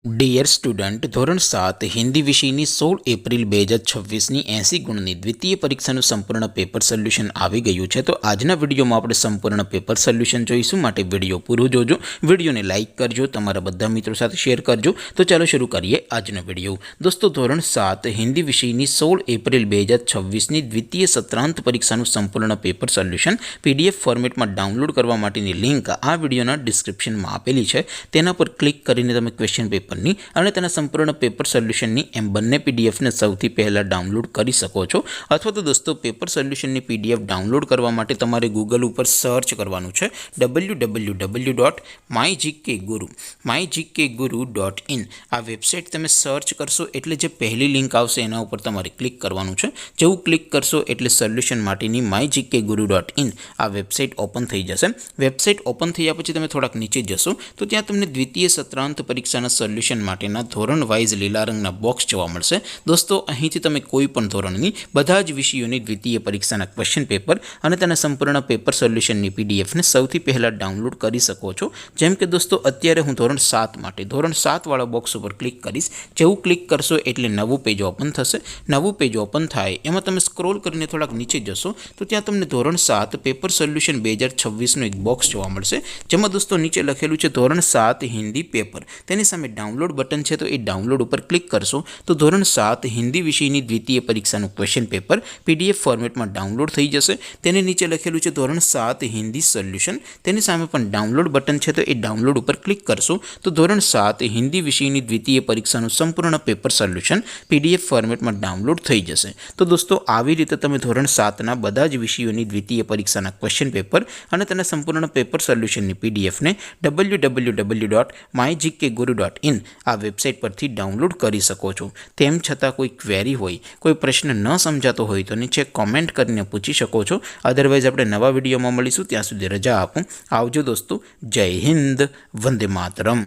Dear student, ધોરણ 7 હિન્દી વિષયની 16 April 2026ની 80 ગુણની દ્વિતીય પરીક્ષાનું સંપૂર્ણ પેપર સોલ્યુશન આવી ગયું છે। તો આજના વિડીયોમાં આપણે સંપૂર્ણ પેપર સોલ્યુશન જોઈશું, માટે વિડીયો પૂરો જોજો। વિડીયોને લાઇક કરજો, તમારા બધા મિત્રો સાથે શેર કરજો। તો ચાલો શરૂ કરીએ આજનો વિડીયો। દોસ્તો, ધોરણ 7 હિન્દી વિષયની 16 એપ્રિલ 2026ની દ્વિતીય સત્રાંત પરીક્ષાનું સંપૂર્ણ પેપર સોલ્યુશન PDF ફોર્મેટમાં ડાઉનલોડ કરવા માટેની લિંક આ વિડીયોના ડિસ્ક્રિપ્શનમાં આપેલી છે। તેના પર ક્લિક કરીને તમે ક્વેશ્ચન પેપર અને તેના સંપૂર્ણ પેપર સોલ્યુશનની એમ બંને પીડીએફને સૌથી પહેલાં ડાઉનલોડ કરી શકો છો। અથવા તો દોસ્તો, પેપર સોલ્યુશનની પીડીએફ ડાઉનલોડ કરવા માટે તમારે ગૂગલ ઉપર સર્ચ કરવાનું છે www.mygkguru.in। આ વેબસાઇટ તમે સર્ચ કરશો એટલે જે પહેલી લિંક આવશે એના ઉપર તમારે ક્લિક કરવાનું છે। જેવું ક્લિક કરશો એટલે સોલ્યુશન માટેની mygkguru.in આ વેબસાઇટ ઓપન થઈ જશે। વેબસાઇટ ઓપન થયા પછી તમે થોડાક નીચે જશો તો ત્યાં તમને દ્વિતીય સત્રાંત પરીક્ષાના સોલ્યુશન માટેના ધોરણ વાઇઝ લીલા રંગના બોક્સ જોવા મળશે। દોસ્તો, અહીંથી તમે કોઈ પણ ધોરણની બધા જ વિષયોની દ્વિતીય પરીક્ષાના ક્વેશ્ચન પેપર અને તેના સંપૂર્ણ પેપર સોલ્યુશનની પીડીએફને સૌથી પહેલાં ડાઉનલોડ કરી શકો છો। જેમ કે દોસ્તો, અત્યારે હું ધોરણ 7 માટે ધોરણ 7 વાળા બોક્સ ઉપર ક્લિક કરીશ। જેવું ક્લિક કરશો એટલે નવું પેજ ઓપન થશે। નવું પેજ ઓપન થાય એમાં તમે સ્ક્રોલ કરીને થોડાક નીચે જશો તો ત્યાં તમને ધોરણ 7 પેપર સોલ્યુશન 2026નું એક બોક્સ જોવા મળશે, જેમાં દોસ્તો નીચે લખેલું છે ધોરણ 7 હિન્દી પેપર। તેની સામે ડાઉનલોડ બટન છે, તો એ ડાઉનલોડ ઉપર ક્લિક કરશો તો ધોરણ 7 હિન્દી વિષયની દ્વિતીય પરીક્ષાનું ક્વેશ્ચન પેપર PDF ફોર્મેટમાં ડાઉનલોડ થઈ જશે। તેની નીચે લખેલું છે ધોરણ 7 હિન્દી સોલ્યુશન। તેની સામે પણ ડાઉનલોડ બટન છે, તો એ ડાઉનલોડ ઉપર ક્લિક કરશો તો ધોરણ 7 હિન્દી વિષયની દ્વિતીય પરીક્ષાનું સંપૂર્ણ પેપર સોલ્યુશન PDF ફોર્મેટમાં ડાઉનલોડ થઈ જશે। તો દોસ્તો, આવી રીતે તમે ધોરણ 7ના બધા જ વિષયોની દ્વિતીય પરીક્ષાના ક્વેશ્ચન પેપર અને તેના સંપૂર્ણ પેપર સોલ્યુશનની પીડીએફને www.mygkguru.in આ વેબસાઇટ પરથી ડાઉનલોડ કરી શકો છો। તેમ છતાં કોઈ ક્વેરી હોય, કોઈ પ્રશ્ન ન સમજાતો હોય તો નીચે કોમેન્ટ કરીને પૂછી શકો છો। અધરવાઇઝ આપણે નવા વિડીયોમાં મળીશું, ત્યાં સુધી રજા આપો। આવજો દોસ્તો, જય હિન્દ, વંદે માતરમ।